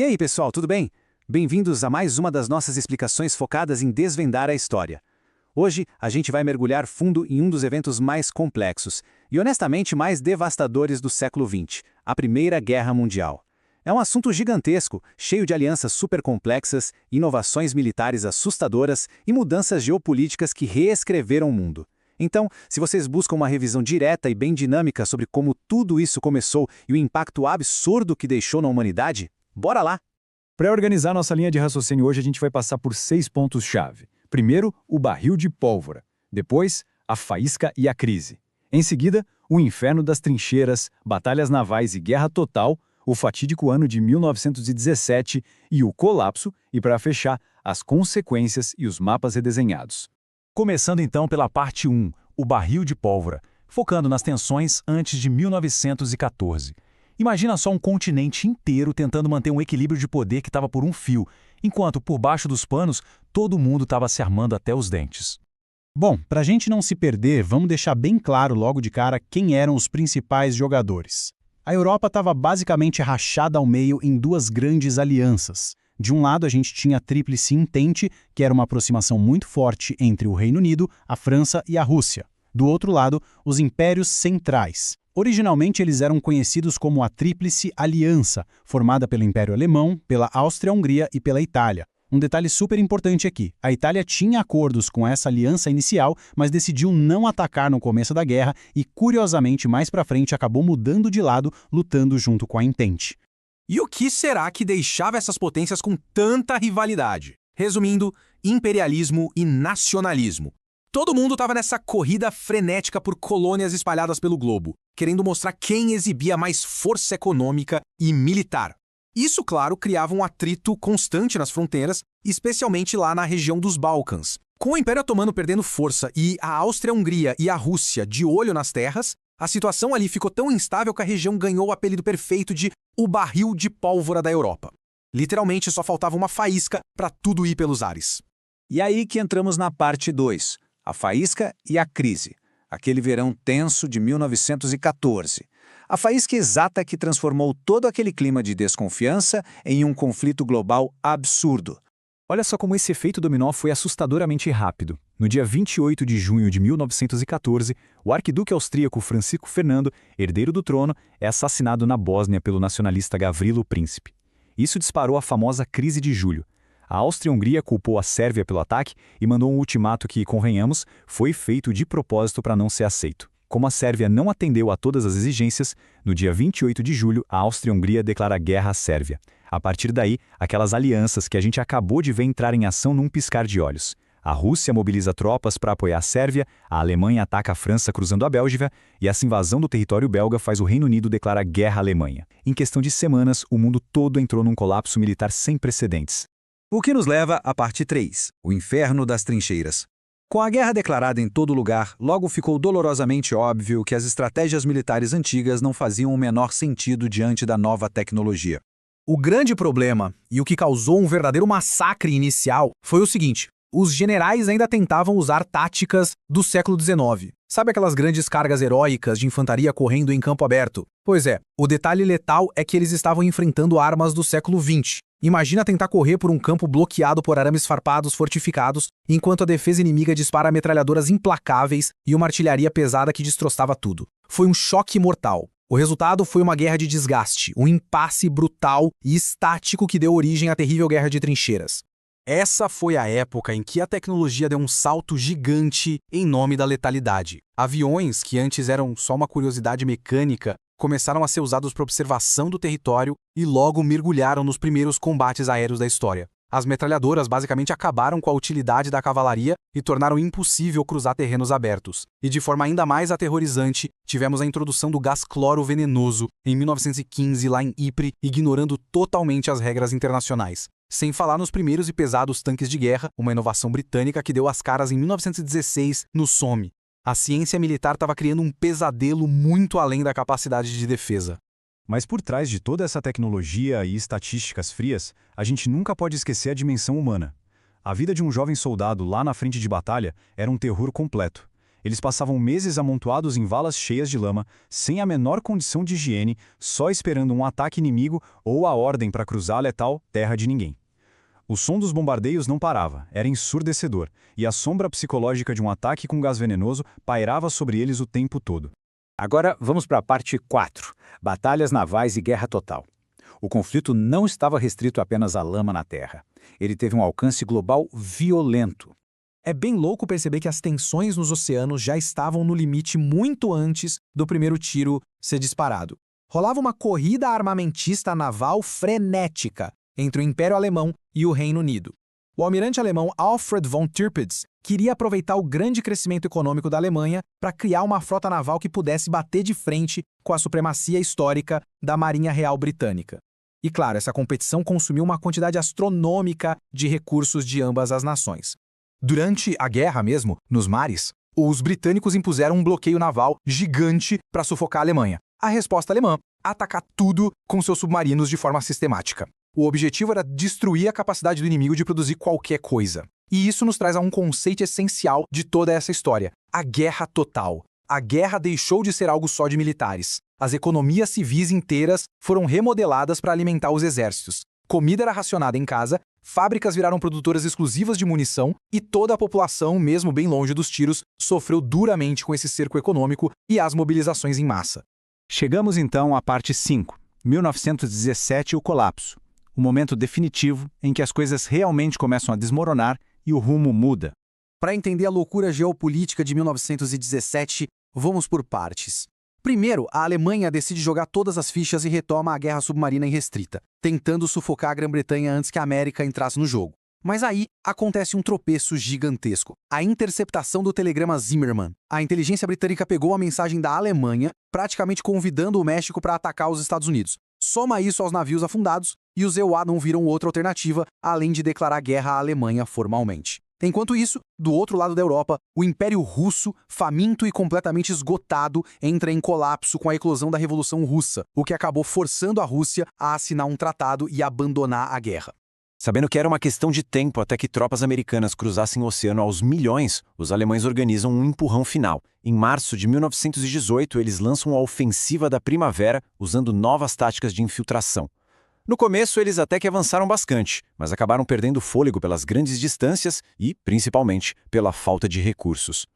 E aí, pessoal, tudo bem? Bem-vindos a mais uma das nossas explicações focadas em desvendar a história. Hoje, a gente vai mergulhar fundo em um dos eventos mais complexos e, honestamente, mais devastadores do século XX, a Primeira Guerra Mundial. É um assunto gigantesco, cheio de alianças supercomplexas, inovações militares assustadoras e mudanças geopolíticas que reescreveram o mundo. Então, se vocês buscam uma revisão direta e bem dinâmica sobre como tudo isso começou e o impacto absurdo que deixou na humanidade, bora lá! Para organizar nossa linha de raciocínio hoje, a gente vai passar por 6 pontos-chave. Primeiro, o barril de pólvora. Depois, a faísca e a crise. Em seguida, o inferno das trincheiras, batalhas navais e guerra total, o fatídico ano de 1917 e o colapso, e para fechar, as consequências e os mapas redesenhados. Começando então pela parte 1, o barril de pólvora, focando nas tensões antes de 1914. Imagina só um continente inteiro tentando manter um equilíbrio de poder que estava por um fio, enquanto por baixo dos panos todo mundo estava se armando até os dentes. Bom, para a gente não se perder, vamos deixar bem claro logo de cara quem eram os principais jogadores. A Europa estava basicamente rachada ao meio em duas grandes alianças. De um lado, a gente tinha a Tríplice Entente, que era uma aproximação muito forte entre o Reino Unido, a França e a Rússia. Do outro lado, os Impérios Centrais. Originalmente, eles eram conhecidos como a Tríplice Aliança, formada pelo Império Alemão, pela Áustria-Hungria e pela Itália. Um detalhe super importante aqui, a Itália tinha acordos com essa aliança inicial, mas decidiu não atacar no começo da guerra e, curiosamente, mais pra frente acabou mudando de lado, lutando junto com a Entente. E o que será que deixava essas potências com tanta rivalidade? Resumindo, imperialismo e nacionalismo. Todo mundo estava nessa corrida frenética por colônias espalhadas pelo globo, querendo mostrar quem exibia mais força econômica e militar. Isso, claro, criava um atrito constante nas fronteiras, especialmente lá na região dos Balcãs. Com o Império Otomano perdendo força e a Áustria-Hungria e a Rússia de olho nas terras, a situação ali ficou tão instável que a região ganhou o apelido perfeito de o barril de pólvora da Europa. Literalmente só faltava uma faísca para tudo ir pelos ares. E aí que entramos na parte 2, a faísca e a crise, aquele verão tenso de 1914. A faísca exata que transformou todo aquele clima de desconfiança em um conflito global absurdo. Olha só como esse efeito dominó foi assustadoramente rápido. No dia 28 de junho de 1914, o arquiduque austríaco Francisco Fernando, herdeiro do trono, é assassinado na Bósnia pelo nacionalista Gavrilo Princip. Isso disparou a famosa Crise de Julho. A Áustria-Hungria culpou a Sérvia pelo ataque e mandou um ultimato que, convenhamos, foi feito de propósito para não ser aceito. Como a Sérvia não atendeu a todas as exigências, no dia 28 de julho, a Áustria-Hungria declara guerra à Sérvia. A partir daí, aquelas alianças que a gente acabou de ver entrar em ação num piscar de olhos. A Rússia mobiliza tropas para apoiar a Sérvia, a Alemanha ataca a França cruzando a Bélgica e essa invasão do território belga faz o Reino Unido declarar guerra à Alemanha. Em questão de semanas, o mundo todo entrou num colapso militar sem precedentes. O que nos leva à parte 3, o inferno das trincheiras. Com a guerra declarada em todo lugar, logo ficou dolorosamente óbvio que as estratégias militares antigas não faziam o menor sentido diante da nova tecnologia. O grande problema, e o que causou um verdadeiro massacre inicial, foi o seguinte: os generais ainda tentavam usar táticas do século XIX. Sabe aquelas grandes cargas heróicas de infantaria correndo em campo aberto? Pois é, o detalhe letal é que eles estavam enfrentando armas do século XX. Imagina tentar correr por um campo bloqueado por arames farpados fortificados, enquanto a defesa inimiga dispara metralhadoras implacáveis e uma artilharia pesada que destroçava tudo. Foi um choque mortal. O resultado foi uma guerra de desgaste, um impasse brutal e estático que deu origem à terrível guerra de trincheiras. Essa foi a época em que a tecnologia deu um salto gigante em nome da letalidade. Aviões, que antes eram só uma curiosidade mecânica, começaram a ser usados para observação do território e logo mergulharam nos primeiros combates aéreos da história. As metralhadoras basicamente acabaram com a utilidade da cavalaria e tornaram impossível cruzar terrenos abertos. E de forma ainda mais aterrorizante, tivemos a introdução do gás cloro venenoso em 1915 lá em Ypres, ignorando totalmente as regras internacionais. Sem falar nos primeiros e pesados tanques de guerra, uma inovação britânica que deu as caras em 1916 no Somme. A ciência militar estava criando um pesadelo muito além da capacidade de defesa. Mas por trás de toda essa tecnologia e estatísticas frias, a gente nunca pode esquecer a dimensão humana. A vida de um jovem soldado lá na frente de batalha era um terror completo. Eles passavam meses amontoados em valas cheias de lama, sem a menor condição de higiene, só esperando um ataque inimigo ou a ordem para cruzar a letal terra de ninguém. O som dos bombardeios não parava, era ensurdecedor, e a sombra psicológica de um ataque com gás venenoso pairava sobre eles o tempo todo. Agora vamos para a parte 4, batalhas navais e guerra total. O conflito não estava restrito apenas à lama na terra. Ele teve um alcance global violento. É bem louco perceber que as tensões nos oceanos já estavam no limite muito antes do primeiro tiro ser disparado. Rolava uma corrida armamentista naval frenética entre o Império Alemão e o Reino Unido. O almirante alemão Alfred von Tirpitz queria aproveitar o grande crescimento econômico da Alemanha para criar uma frota naval que pudesse bater de frente com a supremacia histórica da Marinha Real Britânica. E claro, essa competição consumiu uma quantidade astronômica de recursos de ambas as nações. Durante a guerra mesmo, nos mares, os britânicos impuseram um bloqueio naval gigante para sufocar a Alemanha. A resposta alemã: atacar tudo com seus submarinos de forma sistemática. O objetivo era destruir a capacidade do inimigo de produzir qualquer coisa. E isso nos traz a um conceito essencial de toda essa história: a guerra total. A guerra deixou de ser algo só de militares. As economias civis inteiras foram remodeladas para alimentar os exércitos. Comida era racionada em casa, fábricas viraram produtoras exclusivas de munição e toda a população, mesmo bem longe dos tiros, sofreu duramente com esse cerco econômico e as mobilizações em massa. Chegamos então à parte 5, 1917 e o colapso. O momento definitivo em que as coisas realmente começam a desmoronar e o rumo muda. Para entender a loucura geopolítica de 1917, vamos por partes. Primeiro, a Alemanha decide jogar todas as fichas e retoma a guerra submarina irrestrita, tentando sufocar a Grã-Bretanha antes que a América entrasse no jogo. Mas aí acontece um tropeço gigantesco: a interceptação do telegrama Zimmermann. A inteligência britânica pegou a mensagem da Alemanha, praticamente convidando o México para atacar os Estados Unidos. Soma isso aos navios afundados e os EUA não viram outra alternativa, além de declarar guerra à Alemanha formalmente. Enquanto isso, do outro lado da Europa, o Império Russo, faminto e completamente esgotado, entra em colapso com a eclosão da Revolução Russa, o que acabou forçando a Rússia a assinar um tratado e abandonar a guerra. Sabendo que era uma questão de tempo até que tropas americanas cruzassem o oceano aos milhões, os alemães organizam um empurrão final. Em março de 1918, eles lançam a Ofensiva da Primavera, usando novas táticas de infiltração. No começo, eles até que avançaram bastante, mas acabaram perdendo fôlego pelas grandes distâncias e, principalmente, pela falta de recursos.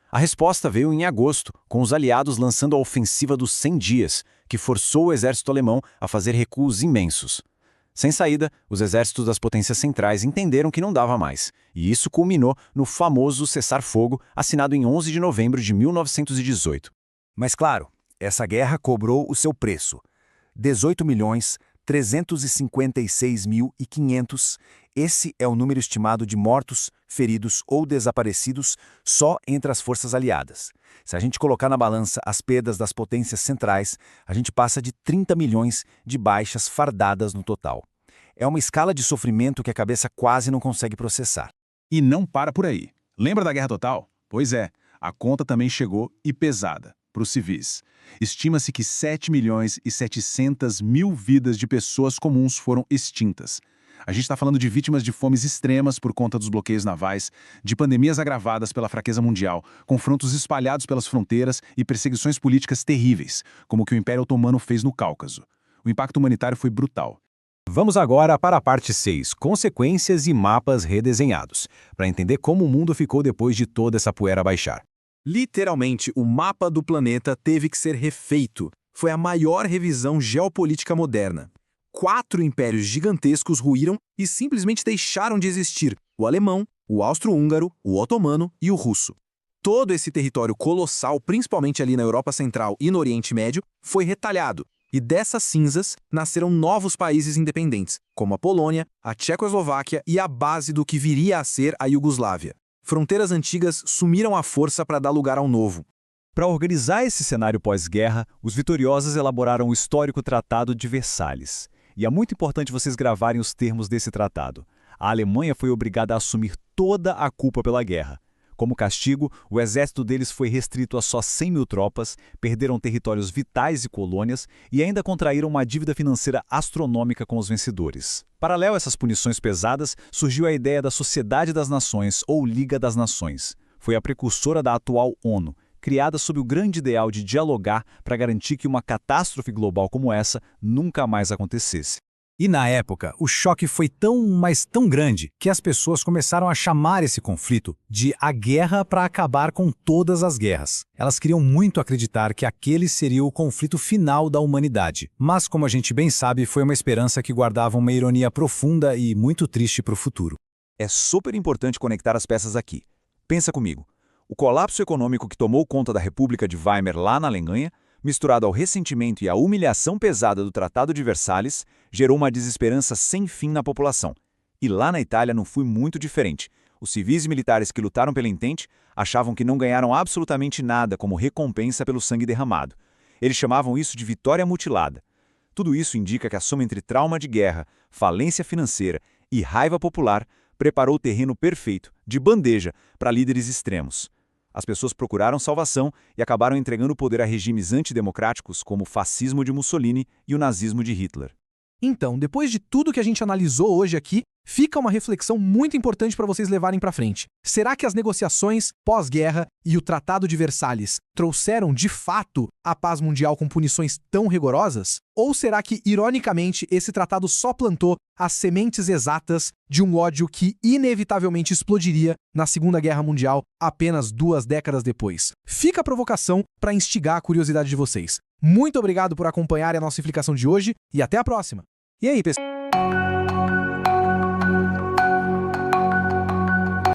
A resposta veio em agosto, com os aliados lançando a Ofensiva dos 100 Dias, que forçou o exército alemão a fazer recuos imensos. Sem saída, os exércitos das potências centrais entenderam que não dava mais, e isso culminou no famoso cessar-fogo assinado em 11 de novembro de 1918. Mas claro, essa guerra cobrou o seu preço. 18.356.500, esse é o número estimado de mortos, feridos ou desaparecidos só entre as forças aliadas. Se a gente colocar na balança as perdas das potências centrais, a gente passa de 30 milhões de baixas fardadas no total. É uma escala de sofrimento que a cabeça quase não consegue processar. E não para por aí. Lembra da Guerra Total? Pois é, a conta também chegou e pesada para os civis. Estima-se que 7.700.000 vidas de pessoas comuns foram extintas. A gente está falando de vítimas de fomes extremas por conta dos bloqueios navais, de pandemias agravadas pela fraqueza mundial, confrontos espalhados pelas fronteiras e perseguições políticas terríveis, como o que o Império Otomano fez no Cáucaso. O impacto humanitário foi brutal. Vamos agora para a parte 6, consequências e mapas redesenhados, para entender como o mundo ficou depois de toda essa poeira baixar. Literalmente, o mapa do planeta teve que ser refeito. Foi a maior revisão geopolítica moderna. 4 impérios gigantescos ruíram e simplesmente deixaram de existir: o alemão, o austro-húngaro, o otomano e o russo. Todo esse território colossal, principalmente ali na Europa Central e no Oriente Médio, foi retalhado. E dessas cinzas nasceram novos países independentes, como a Polônia, a Tchecoslováquia e a base do que viria a ser a Iugoslávia. Fronteiras antigas sumiram à força para dar lugar ao novo. Para organizar esse cenário pós-guerra, os vitoriosos elaboraram o histórico Tratado de Versalhes. E é muito importante vocês gravarem os termos desse tratado. A Alemanha foi obrigada a assumir toda a culpa pela guerra. Como castigo, o exército deles foi restrito a só 100 mil tropas, perderam territórios vitais e colônias e ainda contraíram uma dívida financeira astronômica com os vencedores. Paralelo a essas punições pesadas, surgiu a ideia da Sociedade das Nações ou Liga das Nações. foi a precursora da atual ONU, criada sob o grande ideal de dialogar para garantir que uma catástrofe global como essa nunca mais acontecesse. E na época, o choque foi mas tão grande, que as pessoas começaram a chamar esse conflito de a guerra para acabar com todas as guerras. Elas queriam muito acreditar que aquele seria o conflito final da humanidade. Mas, como a gente bem sabe, foi uma esperança que guardava uma ironia profunda e muito triste para o futuro. É super importante conectar as peças aqui. Pensa comigo. O colapso econômico que tomou conta da República de Weimar lá na Alemanha, misturado ao ressentimento e à humilhação pesada do Tratado de Versalhes, gerou uma desesperança sem fim na população. E lá na Itália não foi muito diferente. Os civis e militares que lutaram pela Entente achavam que não ganharam absolutamente nada como recompensa pelo sangue derramado. Eles chamavam isso de vitória mutilada. Tudo isso indica que a soma entre trauma de guerra, falência financeira e raiva popular preparou o terreno perfeito, de bandeja, para líderes extremos. As pessoas procuraram salvação e acabaram entregando o poder a regimes antidemocráticos como o fascismo de Mussolini e o nazismo de Hitler. Então, depois de tudo que a gente analisou hoje aqui, fica uma reflexão muito importante para vocês levarem para frente. Será que as negociações pós-guerra e o Tratado de Versalhes trouxeram, de fato, a paz mundial com punições tão rigorosas? Ou será que, ironicamente, esse tratado só plantou as sementes exatas de um ódio que inevitavelmente explodiria na Segunda Guerra Mundial apenas 2 décadas depois? Fica a provocação para instigar a curiosidade de vocês. Muito obrigado por acompanharem a nossa explicação de hoje e até a próxima! E aí, pessoal?